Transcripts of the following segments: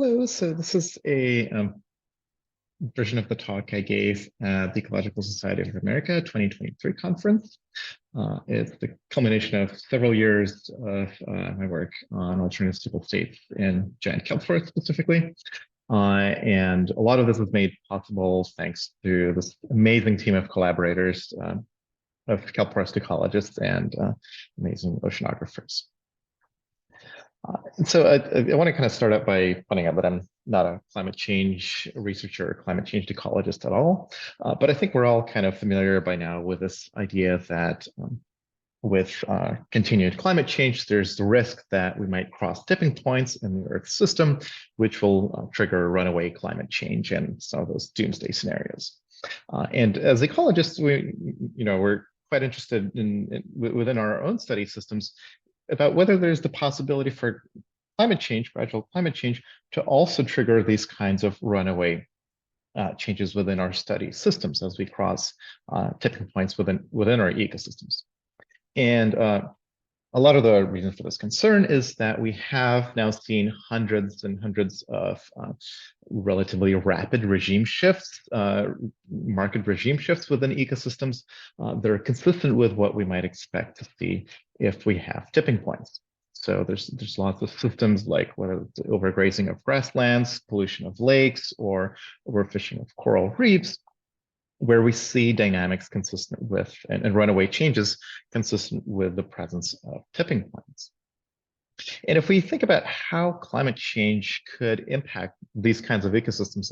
Hello, so this is a version of the talk I gave at the Ecological Society of America 2023 conference. It's the culmination of several years of my work on alternative stable states in giant kelp forests specifically. And a lot of this was made possible thanks to this amazing team of collaborators of kelp forest ecologists and amazing oceanographers. So I want to kind of start out by pointing out that I'm not a climate change researcher or climate change ecologist at all, but I think we're all kind of familiar by now with this idea that with continued climate change, there's the risk that we might cross tipping points in the Earth's system, which will trigger runaway climate change and some of those doomsday scenarios. And as ecologists, we're quite interested within our own study systems about whether there's the possibility for climate change, gradual climate change, to also trigger these kinds of runaway changes within our study systems as we cross tipping points within our ecosystems. And a lot of the reason for this concern is that we have now seen hundreds and hundreds of relatively rapid regime shifts, marked regime shifts within ecosystems that are consistent with what we might expect to see if we have tipping points. So there's lots of systems like whether it's overgrazing of grasslands, pollution of lakes, or overfishing of coral reefs, where we see dynamics consistent with and runaway changes consistent with the presence of tipping points. And if we think about how climate change could impact these kinds of ecosystems,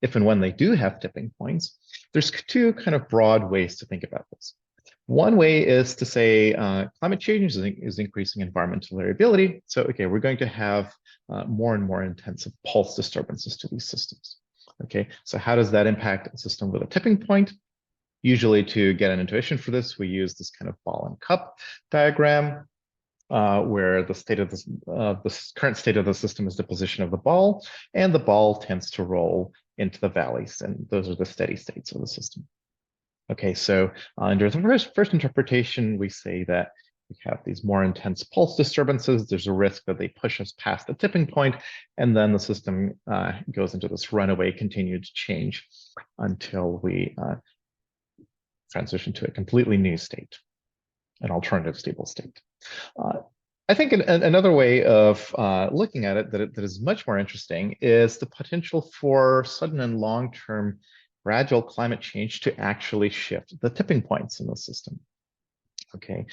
if and when they do have tipping points, there's two kind of broad ways to think about this. One way is to say climate change is increasing environmental variability. So, okay, we're going to have more and more intensive pulse disturbances to these systems. Okay, so how does that impact a system with a tipping point? Usually, to get an intuition for this, we use this kind of ball and cup diagram, where the state of the current state of the system is the position of the ball, and the ball tends to roll into the valleys, and those are the steady states of the system. Okay, so under the first interpretation, we say that we have these more intense pulse disturbances. There's a risk that they push us past the tipping point, and then the system goes into this runaway continued change until we transition to a completely new state, an alternative stable state. I think another way of looking at it that is much more interesting is the potential for sudden and long-term gradual climate change to actually shift the tipping points in the system. Okay,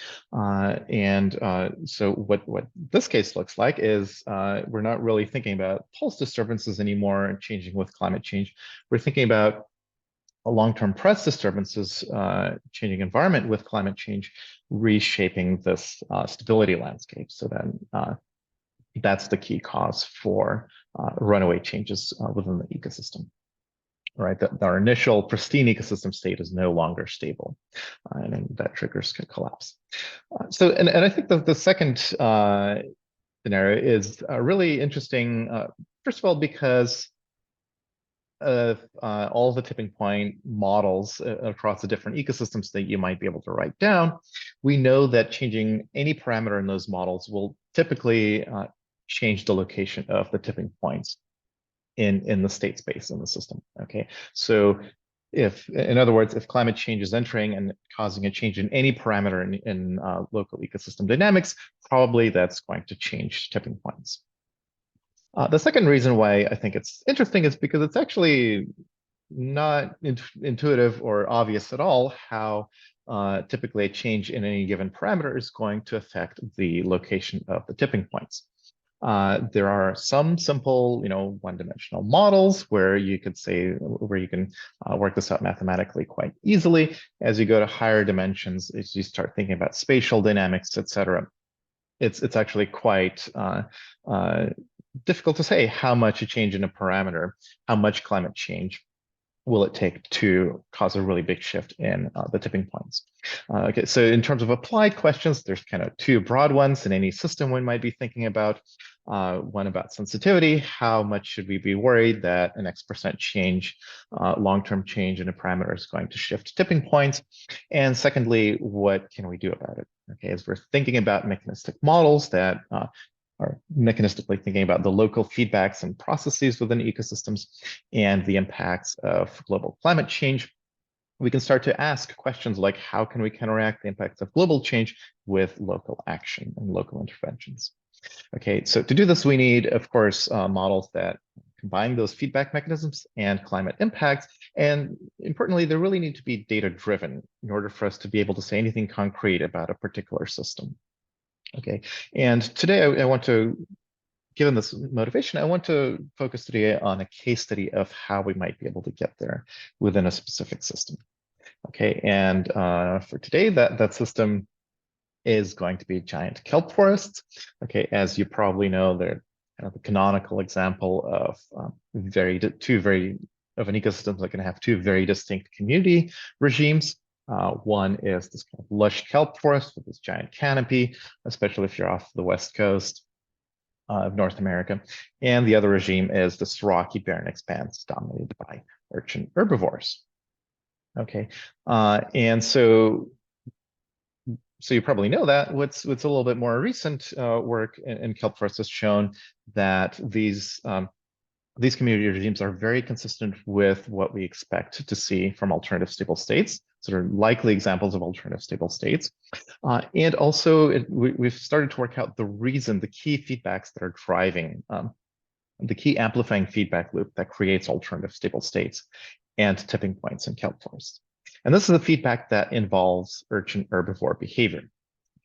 so what this case looks like is we're not really thinking about pulse disturbances anymore and changing with climate change. We're thinking about a long-term press disturbances, changing environment with climate change, reshaping this stability landscape. So then that's the key cause for runaway changes within the ecosystem. Right, that our initial pristine ecosystem state is no longer stable, and then that triggers collapse. And I think that the second scenario is really interesting. First of all, because of all the tipping point models across the different ecosystems that you might be able to write down, we know that changing any parameter in those models will typically change the location of the tipping points in the state space in the system. Okay, so in other words, if climate change is entering and causing a change in any parameter in local ecosystem dynamics, probably that's going to change tipping points. The second reason why I think it's interesting is because it's actually not intuitive or obvious at all how typically a change in any given parameter is going to affect the location of the tipping points. There are some simple, one-dimensional models where you could say, where you can work this out mathematically quite easily. As you go to higher dimensions, as you start thinking about spatial dynamics, et cetera, it's actually quite difficult to say how much a change in a parameter, how much climate change will it take to cause a really big shift in the tipping points. Okay, so in terms of applied questions, there's kind of two broad ones in any system one might be thinking about. One about sensitivity, how much should we be worried that an X% change, long-term change in a parameter is going to shift tipping points? And secondly, what can we do about it? Okay, as we're thinking about mechanistic models that or mechanistically thinking about the local feedbacks and processes within ecosystems and the impacts of global climate change, we can start to ask questions like, how can we counteract the impacts of global change with local action and local interventions? Okay, so to do this, we need, of course, models that combine those feedback mechanisms and climate impacts. And importantly, they really need to be data-driven in order for us to be able to say anything concrete about a particular system. Okay, and today I want to, given this motivation, I want to focus today on a case study of how we might be able to get there within a specific system. Okay, and for today, that system is going to be giant kelp forests. Okay, as you probably know, they're kind of the canonical example of of an ecosystem that can have two very distinct community regimes. One is this kind of lush kelp forest with this giant canopy, especially if you're off the west coast of North America. And the other regime is this rocky barren expanse dominated by urchin herbivores. Okay, and so you probably know that what's a little bit more recent work in kelp forests has shown that these community regimes are very consistent with what we expect to see from alternative stable states, sort of likely examples of alternative stable states. And also we've started to work out the key feedbacks that are driving the key amplifying feedback loop that creates alternative stable states and tipping points in kelp forests. And this is the feedback that involves urchin herbivore behavior.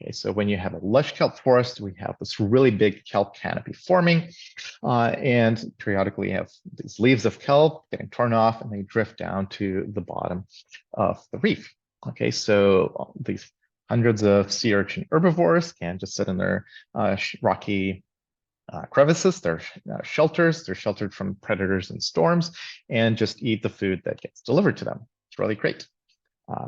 Okay, so when you have a lush kelp forest, we have this really big kelp canopy forming, and periodically you have these leaves of kelp getting torn off and they drift down to the bottom of the reef. Okay, so these hundreds of sea urchin herbivores can just sit in their rocky crevices, they're shelters, they're sheltered from predators and storms, and just eat the food that gets delivered to them. It's really great.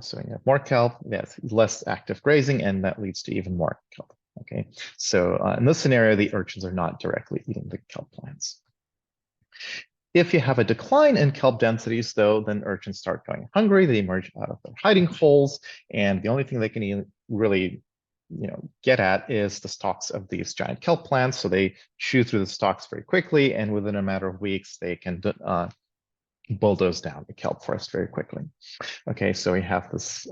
So you have more kelp, yes, less active grazing, and that leads to even more kelp. Okay, so in this scenario, the urchins are not directly eating the kelp plants. If you have a decline in kelp densities, though, then urchins start going hungry. They emerge out of their hiding holes, and the only thing they can really, get at is the stalks of these giant kelp plants. So they chew through the stalks very quickly, and within a matter of weeks, they can bulldoze down the kelp forest very quickly. Okay, so we have this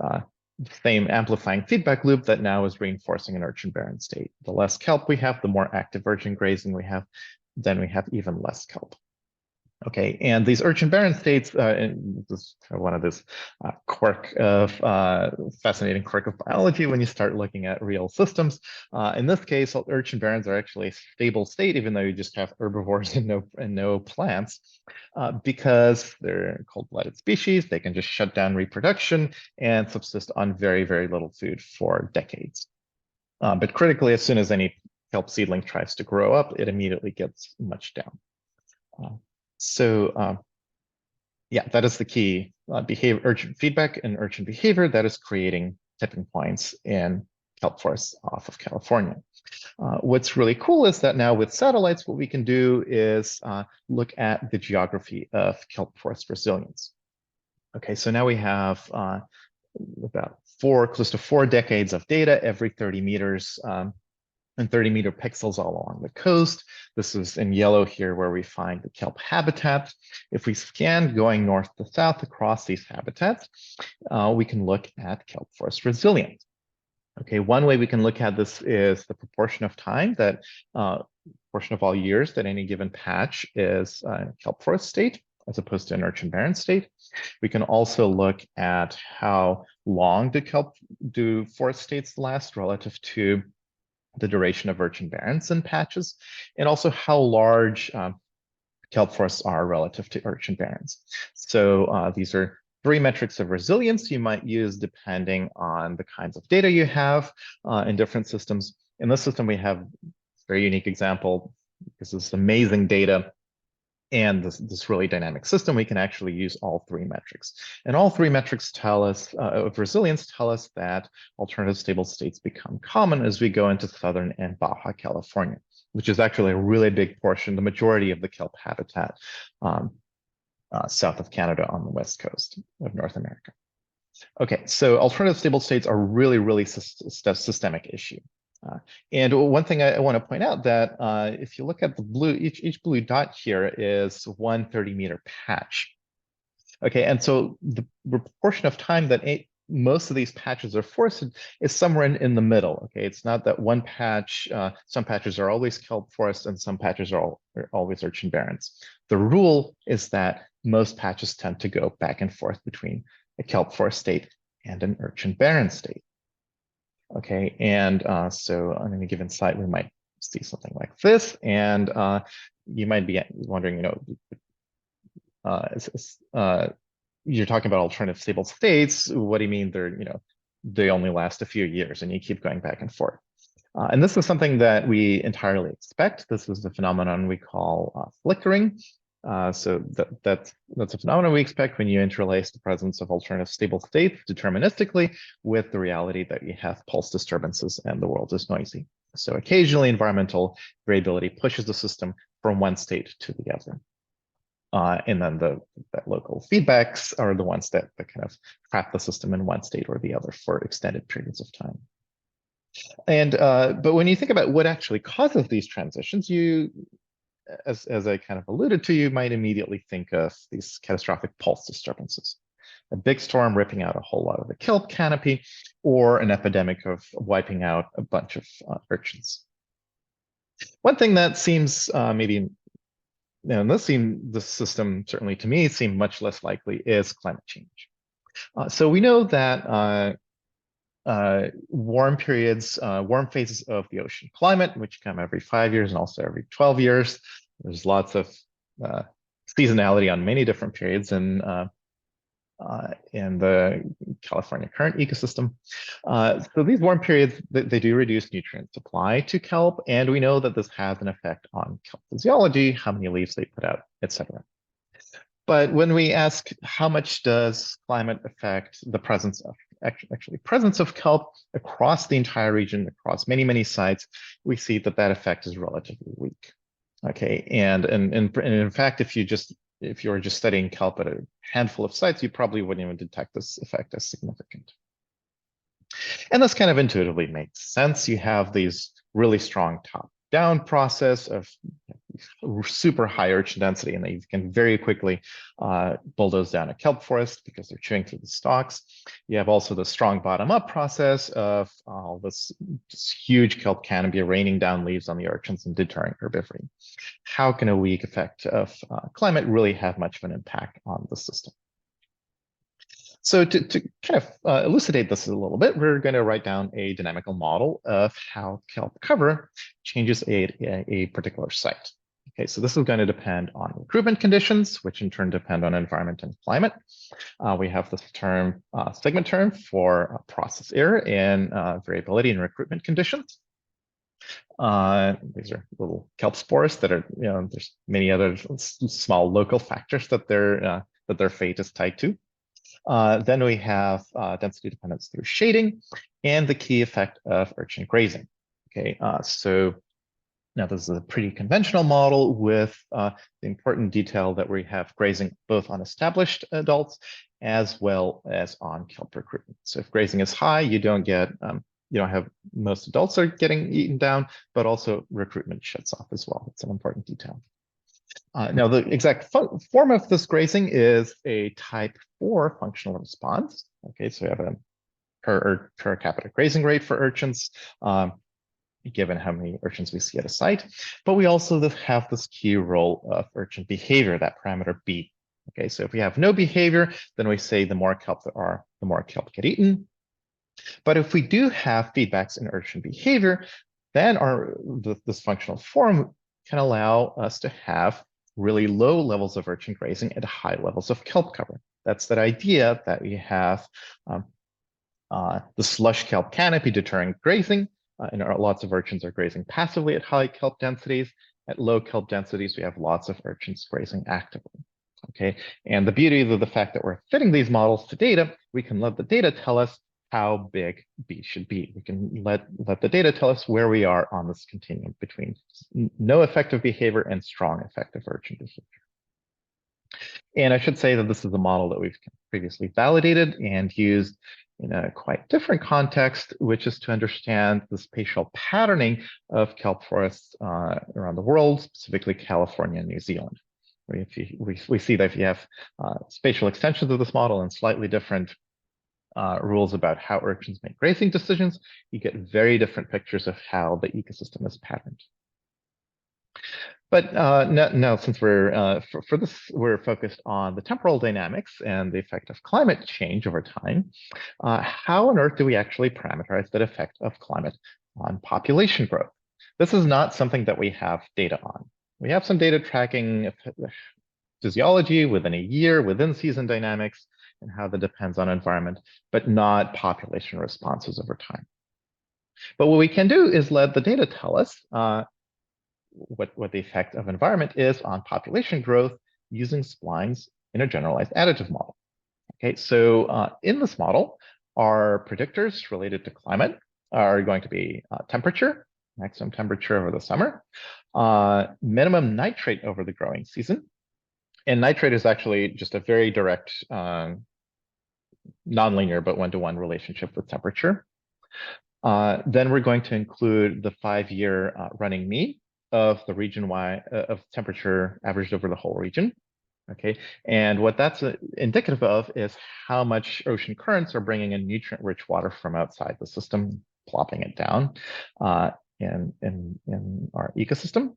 same amplifying feedback loop that now is reinforcing an urchin barren state. The less kelp we have, the more active urchin grazing we have, then we have even less kelp. Okay, and these urchin barren states, and this is one of this fascinating quirk of biology when you start looking at real systems. In this case, urchin barrens are actually a stable state, even though you just have herbivores and no plants, because they're cold-blooded species. They can just shut down reproduction and subsist on very, very little food for decades. But critically, as soon as any kelp seedling tries to grow up, it immediately gets much down. Yeah, that is the key urchin feedback and urchin behavior that is creating tipping points in kelp forests off of California. What's really cool is that now with satellites, what we can do is look at the geography of kelp forest resilience. Okay, so now we have about close to 4 decades of data every 30 meters and 30-meter pixels all along the coast. This is in yellow here where we find the kelp habitat. If we scan going north to south across these habitats, we can look at kelp forest resilience. Okay, one way we can look at this is the proportion of time that, proportion of all years that any given patch is a kelp forest state, as opposed to an urchin barren state. We can also look at how long do forest states last relative to the duration of urchin barrens and patches, and also how large kelp forests are relative to urchin barrens. So these are 3 metrics of resilience you might use depending on the kinds of data you have in different systems. In this system, we have a very unique example. This is amazing data. And this really dynamic system, we can actually use all 3 metrics. And all 3 metrics tell us, of resilience, tell us that alternative stable states become common as we go into Southern and Baja California, which is actually a really big portion, the majority of the kelp habitat south of Canada on the west coast of North America. Okay, so alternative stable states are really, really systemic issue. Uh, and one thing I want to point out that if you look at the blue, each blue dot here is one 30-meter patch. Okay, and so the proportion of time that most of these patches are forested is somewhere in the middle. Okay, it's not that one patch, some patches are always kelp forest and some patches are always urchin barrens. The rule is that most patches tend to go back and forth between a kelp forest state and an urchin barren state. Okay, and so on any given site, we might see something like this, and you might be wondering, you're talking about alternative stable states. What do you mean they only last a few years and you keep going back and forth? And this is something that we entirely expect. This is the phenomenon we call flickering. So that's a phenomenon we expect when you interlace the presence of alternative stable states deterministically with the reality that you have pulse disturbances and the world is noisy. So occasionally environmental variability pushes the system from one state to the other. And then the local feedbacks are the ones that kind of trap the system in one state or the other for extended periods of time. And but when you think about what actually causes these transitions, as I kind of alluded to, you might immediately think of these catastrophic pulse disturbances. A big storm ripping out a whole lot of the kelp canopy, or an epidemic of wiping out a bunch of urchins. One thing that seems maybe and this system, certainly to me, seemed much less likely is climate change. So we know that warm periods, warm phases of the ocean climate, which come every 5 years and also every 12 years. There's lots of seasonality on many different periods in the California current ecosystem. So these warm periods, they do reduce nutrient supply to kelp, and we know that this has an effect on kelp physiology, how many leaves they put out, etc. But when we ask how much does climate affect the presence of presence of kelp across the entire region, across many, many sites, we see that that effect is relatively weak. Okay, and in fact, if you were just studying kelp at a handful of sites, you probably wouldn't even detect this effect as significant. And this kind of intuitively makes sense. You have these really strong top-down process of super high urchin density, and you can very quickly bulldoze down a kelp forest because they're chewing through the stalks. You have also the strong bottom-up process of this huge kelp canopy raining down leaves on the urchins and deterring herbivory. How can a weak effect of climate really have much of an impact on the system? So to kind of elucidate this a little bit, we're going to write down a dynamical model of how kelp cover changes a particular site. Okay, so this is going to depend on recruitment conditions, which in turn depend on environment and climate. We have this term, segment term for process error in variability in recruitment conditions. These are little kelp spores that are, there's many other small local factors that their fate is tied to. Then we have density dependence through shading and the key effect of urchin grazing. Okay, so now this is a pretty conventional model with the important detail that we have grazing both on established adults as well as on kelp recruitment. So if grazing is high, you don't have most adults are getting eaten down, but also recruitment shuts off as well. It's an important detail. Now, the exact form of this grazing is a type 4 functional response. Okay, so we have a per capita grazing rate for urchins, given how many urchins we see at a site. But we also have this key role of urchin behavior, that parameter B. Okay, so if we have no behavior, then we say the more kelp there are, the more kelp get eaten. But if we do have feedbacks in urchin behavior, then this functional form can allow us to have really low levels of urchin grazing and high levels of kelp cover. That's that idea that we have the slush kelp canopy deterring grazing, and lots of urchins are grazing passively at high kelp densities. At low kelp densities, we have lots of urchins grazing actively. Okay, and the beauty of the fact that we're fitting these models to data, we can let the data tell us how big B should be. We can let the data tell us where we are on this continuum between no effective behavior and strong effective urchin behavior. And I should say that this is a model that we've previously validated and used in a quite different context, which is to understand the spatial patterning of kelp forests around the world, specifically California and New Zealand. We see that if you have spatial extensions of this model and slightly different rules about how urchins make grazing decisions, you get very different pictures of how the ecosystem is patterned. But now, since for this, we're focused on the temporal dynamics and the effect of climate change over time, how on earth do we actually parameterize that effect of climate on population growth? This is not something that we have data on. We have some data tracking physiology within a year, within season dynamics, and how that depends on environment, but not population responses over time. But what we can do is let the data tell us what the effect of environment is on population growth using splines in a generalized additive model. Okay, so in this model, our predictors related to climate are going to be temperature, maximum temperature over the summer, minimum nitrate over the growing season. And nitrate is actually just a very direct, nonlinear, but one-to-one relationship with temperature. Then we're going to include the 5-year running mean of the region-wide of temperature averaged over the whole region. Okay, and what that's indicative of is how much ocean currents are bringing in nutrient-rich water from outside the system, plopping it down in our ecosystem,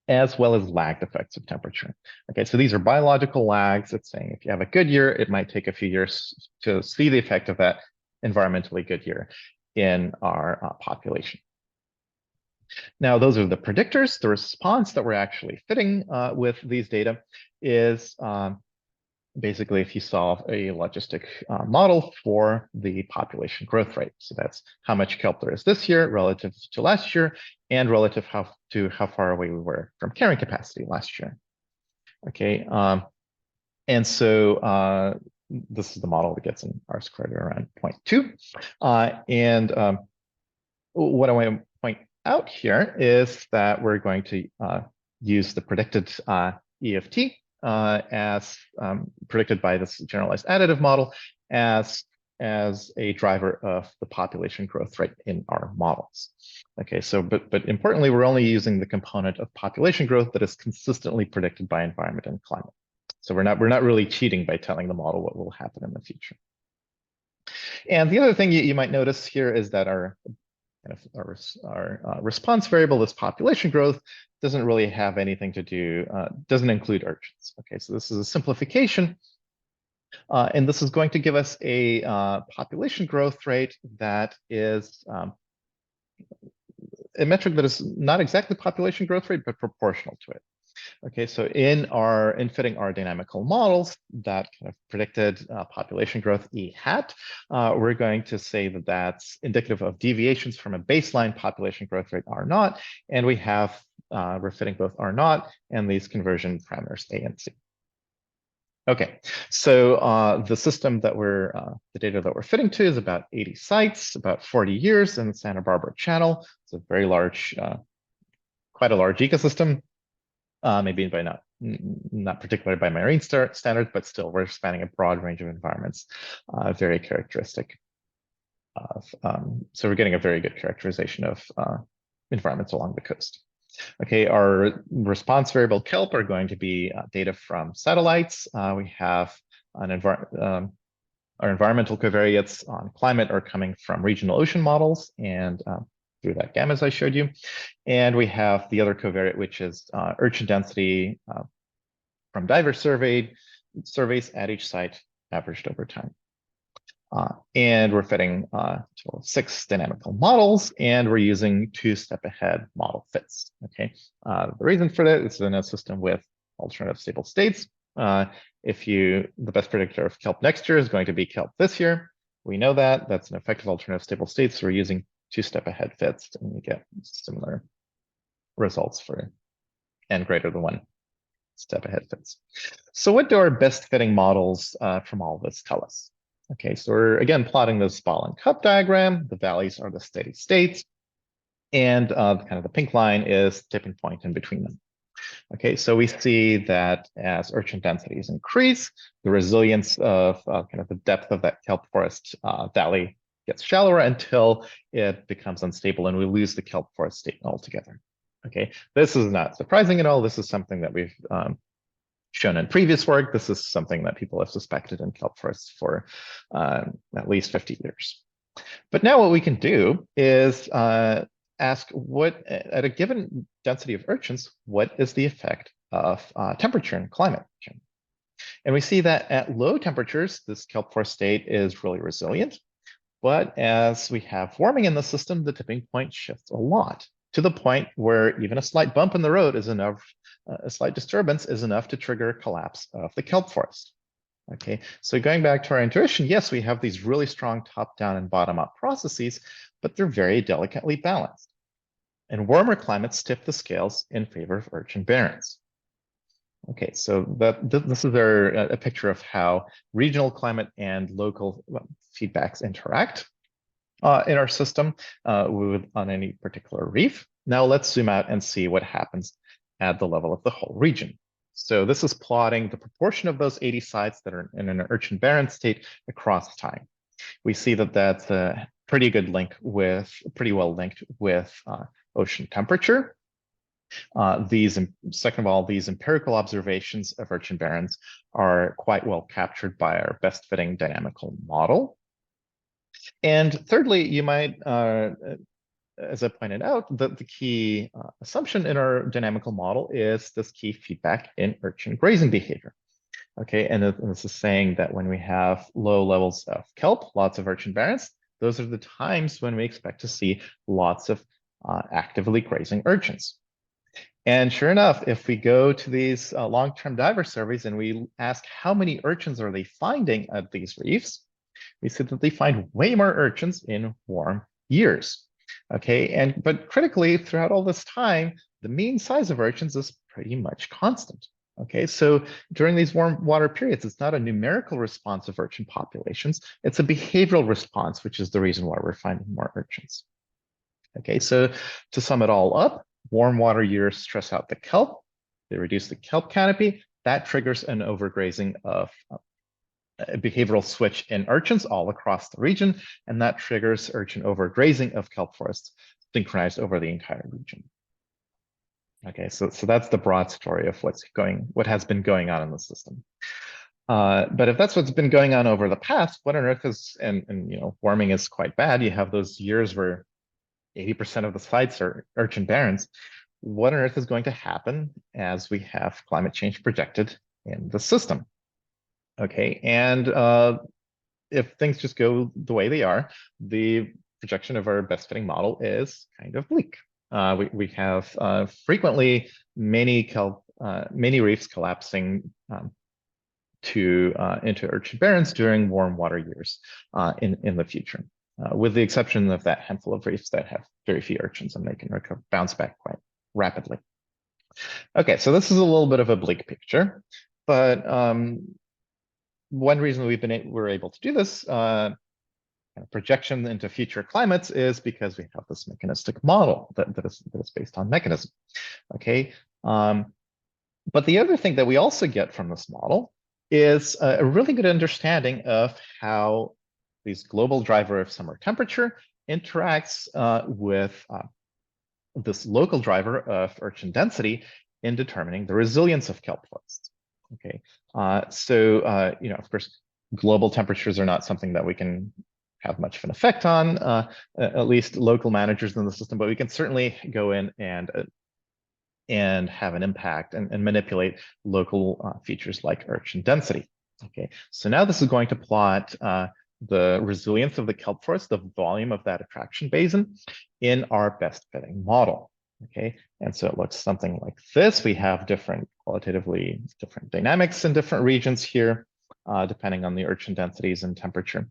as well as lagged effects of temperature. Okay, so these are biological lags. It's saying if you have a good year, it might take a few years to see the effect of that environmentally good year in our population. Now, those are the predictors. The response that we're actually fitting with these data is basically if you solve a logistic model for the population growth rate. So that's how much kelp there is this year relative to last year and relative to how far away we were from carrying capacity last year. Okay, and so this is the model that gets an R-squared around 0.2. And what I want to point out here is that we're going to use the predicted EFT as predicted by this generalized additive model as a driver of the population growth rate in our models. Okay, so but importantly, we're only using the component of population growth that is consistently predicted by environment and climate. So we're not really cheating by telling the model what will happen in the future. And the other thing you might notice here is that our response variable, this population growth, doesn't really have anything to do, doesn't include urchins. Okay, so this is a simplification. And this is going to give us a population growth rate that is a metric that is not exactly population growth rate, but proportional to it. Okay, so in fitting our dynamical models that kind of predicted population growth E hat, we're going to say that that's indicative of deviations from a baseline population growth rate R naught, and we're fitting both R naught and these conversion parameters A and C. Okay, so the system that the data that we're fitting to is about 80 sites, about 40 years in the Santa Barbara Channel. It's a very large, quite a large ecosystem. Maybe by not particularly by marine standards, but still we're spanning a broad range of environments, very characteristic of, so we're getting a very good characterization of environments along the coast. Okay, our response variable kelp are going to be data from satellites. We have our environmental covariates on climate are coming from regional ocean models and through that gammas I showed you. And we have the other covariate, which is urchin density from diver surveys at each site averaged over time. And we're fitting 6 dynamical models, and we're using 2-step ahead model fits. Okay, the reason for that is in a system with alternative stable states. The best predictor of kelp next year is going to be kelp this year. We know that that's an effective alternative stable state, so we're using 2-step ahead fits, and we get similar results for n greater than 1 step ahead fits. So what do our best fitting models from all this tell us? Okay, so we're again plotting this ball and cup diagram. The valleys are the steady states, and kind of the pink line is tipping point in between them. Okay, so we see that as urchin densities increase, the resilience of kind of the depth of that kelp forest valley gets shallower until it becomes unstable and we lose the kelp forest state altogether. Okay, this is not surprising at all. This is something that we've shown in previous work. This is something that people have suspected in kelp forests for at least 50 years. But now what we can do is ask what, at a given density of urchins, what is the effect of temperature and climate change? And we see that at low temperatures, this kelp forest state is really resilient. But as we have warming in the system, the tipping point shifts a lot to the point where even a slight bump in the road is enough, a slight disturbance is enough to trigger a collapse of the kelp forest. Okay, so going back to our intuition, yes, we have these really strong top-down and bottom-up processes, but they're very delicately balanced. And warmer climates tip the scales in favor of urchin barrens. Okay, so this is a picture of how regional climate and local feedbacks interact in our system on any particular reef. Now let's zoom out and see what happens at the level of the whole region. So this is plotting the proportion of those 80 sites that are in an urchin barren state across time. We see that that's a pretty good link with, pretty well linked with ocean temperature. Second of all, these empirical observations of urchin barrens are quite well captured by our best fitting dynamical model. And thirdly, you might, as I pointed out, the key assumption in our dynamical model is this key feedback in urchin grazing behavior. Okay, and this is saying that when we have low levels of kelp, lots of urchin barrens, those are the times when we expect to see lots of actively grazing urchins. And sure enough, if we go to these long-term diver surveys and we ask how many urchins are they finding at these reefs, we see that they find way more urchins in warm years. Okay, but critically, throughout all this time, the mean size of urchins is pretty much constant. Okay, so during these warm water periods, it's not a numerical response of urchin populations, it's a behavioral response, which is the reason why we're finding more urchins. Okay, so to sum it all up, warm water years stress out the kelp, they reduce the kelp canopy, that triggers an overgrazing of a behavioral switch in urchins all across the region, and that triggers urchin overgrazing of kelp forests synchronized over the entire region. Okay, so that's the broad story of what has been going on in the system. But if that's what's been going on over the past, what on earth is, and warming is quite bad. You have those years where 80% of the sites are urchin barrens. What on earth is going to happen as we have climate change projected in the system? Okay, and if things just go the way they are, the projection of our best fitting model is kind of bleak. We have frequently many reefs collapsing into urchin barrens during warm water years in the future, with the exception of that handful of reefs that have very few urchins and they can bounce back quite rapidly. Okay, so this is a little bit of a bleak picture, but one reason we're able to do this projection into future climates is because we have this mechanistic model that is based on mechanism. Okay, but the other thing that we also get from this model is a really good understanding of how this global driver of summer temperature interacts with this local driver of urchin density in determining the resilience of kelp forests. Okay, so of course, global temperatures are not something that we can have much of an effect on, at least local managers in the system, but we can certainly go in and have an impact and manipulate local features like urchin density. Okay, so now this is going to plot the resilience of the kelp forest, the volume of that attraction basin in our best fitting model. Okay, and so it looks something like this. We have qualitatively different dynamics in different regions here, depending on the urchin densities and temperature.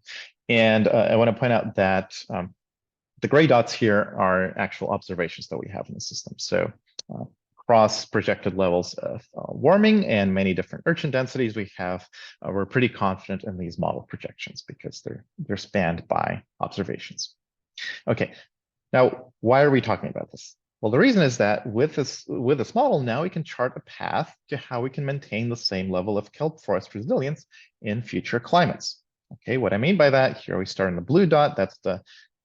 And I want to point out that the gray dots here are actual observations that we have in the system. So across projected levels of warming and many different urchin densities we have, we're pretty confident in these model projections because they're spanned by observations. Okay, now why are we talking about this? Well, the reason is that with this model, now we can chart a path to how we can maintain the same level of kelp forest resilience in future climates. Okay, what I mean by that, here we start in the blue dot, that's the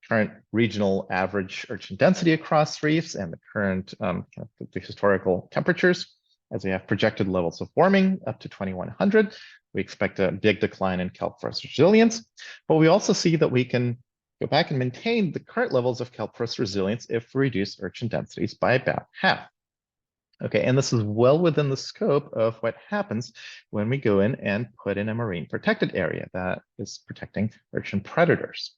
current regional average urchin density across reefs and the current the historical temperatures. As we have projected levels of warming up to 2100, we expect a big decline in kelp forest resilience, but we also see that we can go back and maintain the current levels of kelp forest resilience if we reduce urchin densities by about half. Okay, and this is well within the scope of what happens when we go in and put in a marine protected area that is protecting urchin predators.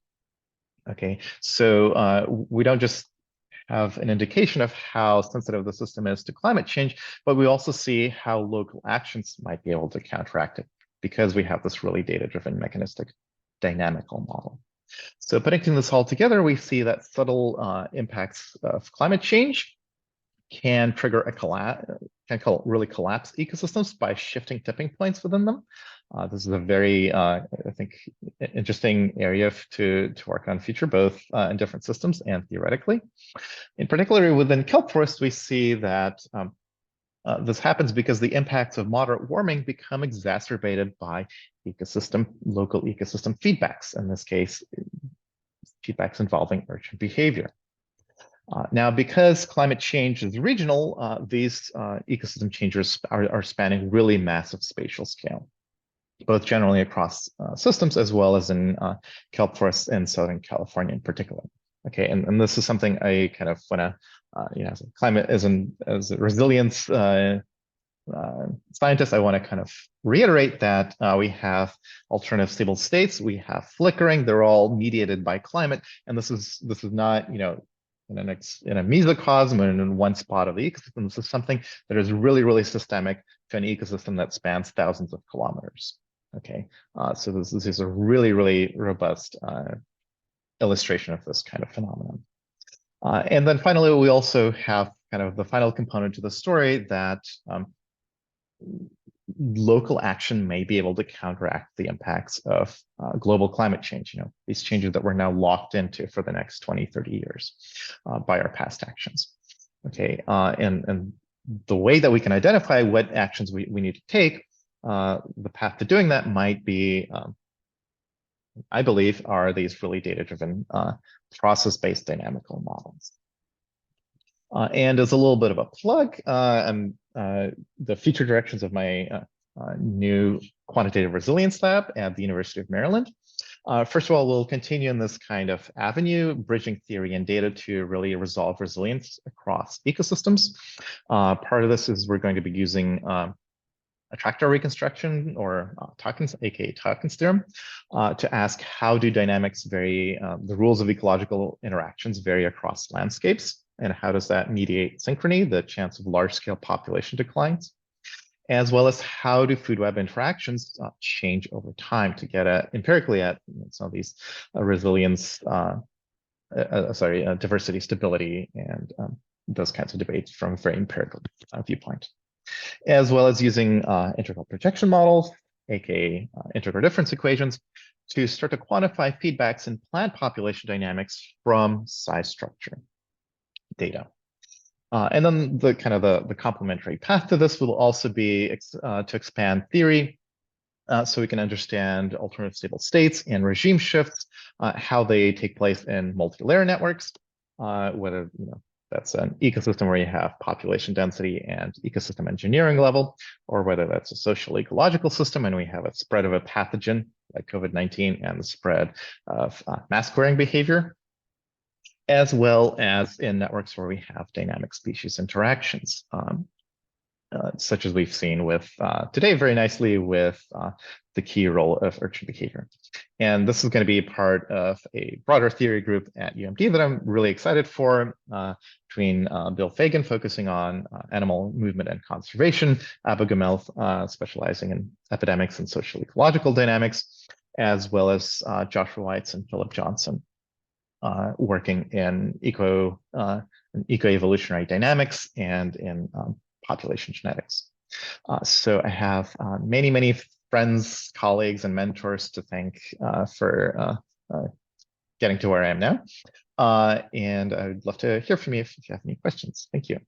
Okay, so we don't just have an indication of how sensitive the system is to climate change, but we also see how local actions might be able to counteract it because we have this really data-driven mechanistic dynamical model. So putting this all together, we see that subtle impacts of climate change can trigger a collapse, really collapse ecosystems by shifting tipping points within them. This is a very, I think, interesting area to work on future, both in different systems and theoretically. In particular, within kelp forests, we see that this happens because the impacts of moderate warming become exacerbated by local ecosystem feedbacks. In this case, feedbacks involving urchin behavior. Now, because climate change is regional, these ecosystem changes are spanning really massive spatial scale, both generally across systems as well as in kelp forests in Southern California in particular. Okay, and this is something I kind of want to, as a climate, as a resilience scientist, I want to kind of reiterate that we have alternative stable states, we have flickering, they're all mediated by climate, and this is not, in a mesocosm and in one spot of the ecosystem. This is something that is really, really systemic to an ecosystem that spans thousands of kilometers. Okay, so this is a really, really robust illustration of this kind of phenomenon. And then finally, we also have kind of the final component to the story that local action may be able to counteract the impacts of global climate change, these changes that we're now locked into for the next 20, 30 years by our past actions. Okay, and the way that we can identify what actions we need to take, the path to doing that might be, I believe, are these really data-driven process-based dynamical models. And as a little bit of a plug, the future directions of my new quantitative resilience lab at the University of Maryland. First of all, we'll continue in this kind of avenue, bridging theory and data to really resolve resilience across ecosystems. Part of this is we're going to be using attractor reconstruction, or aka Tauken's theorem, to ask how do dynamics vary, the rules of ecological interactions vary across landscapes, and how does that mediate synchrony, the chance of large-scale population declines, as well as how do food web interactions change over time to get empirically at some of these resilience, diversity, stability, and those kinds of debates from a very empirical viewpoint, as well as using integral projection models, aka integral difference equations, to start to quantify feedbacks in plant population dynamics from size structure data. And then the complementary path to this will also be to expand theory, so we can understand alternative stable states and regime shifts, how they take place in multi-layer networks, whether that's an ecosystem where you have population density and ecosystem engineering level, or whether that's a social ecological system and we have a spread of a pathogen like COVID-19 and the spread of mass clearing behavior, as well as in networks where we have dynamic species interactions, such as we've seen with today very nicely with the key role of urchin behavior. And this is going to be part of a broader theory group at UMD that I'm really excited for, between Bill Fagan focusing on animal movement and conservation, Abu Gamal specializing in epidemics and social ecological dynamics, as well as Joshua Weitz and Philip Johnson working in eco-evolutionary dynamics and in population genetics. So I have many, many friends, colleagues, and mentors to thank for getting to where I am now. And I would love to hear from you if you have any questions. Thank you.